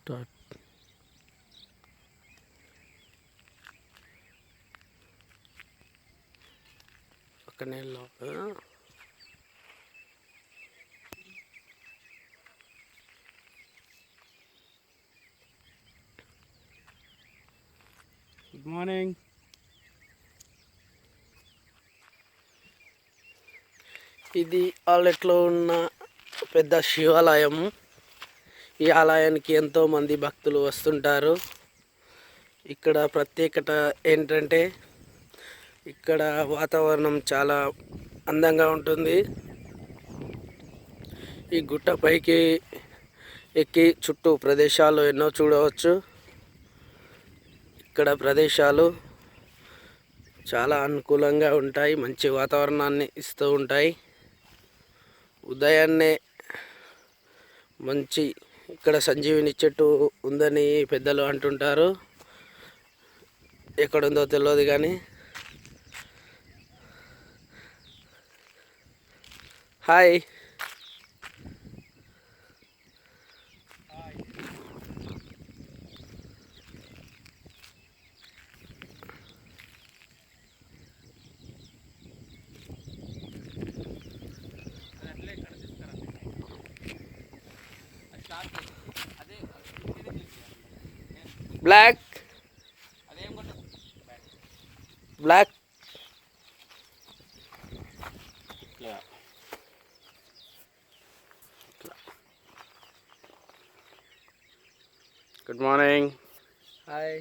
Start. పక్కనే లోపల good morning. ఇది ఆలెట్లో ఉన్న పెద్ద శివాలయం. ఈ ఆలయానికి ఎంతోమంది భక్తులు వస్తుంటారు. ఇక్కడ ప్రత్యేకత ఏంటంటే ఇక్కడ వాతావరణం చాలా అందంగా ఉంటుంది. ఈ గుట్ట పైకి ఎక్కి చుట్టూ ప్రదేశాలు ఎన్నో చూడవచ్చు. ఇక్కడ ప్రదేశాలు చాలా అనుకూలంగా ఉంటాయి, మంచి వాతావరణాన్ని ఇస్తూ ఉంటాయి. ఉదయాన్నే మంచి ఇక్కడ సంజీవిని చెట్టు ఉందని పెద్దలు అంటుంటారు. ఎక్కడుందో తెలియదు కానీ. హాయ్. బ్లాక్ బ్లాక్ గుడ్ మార్నింగ్. హాయ్.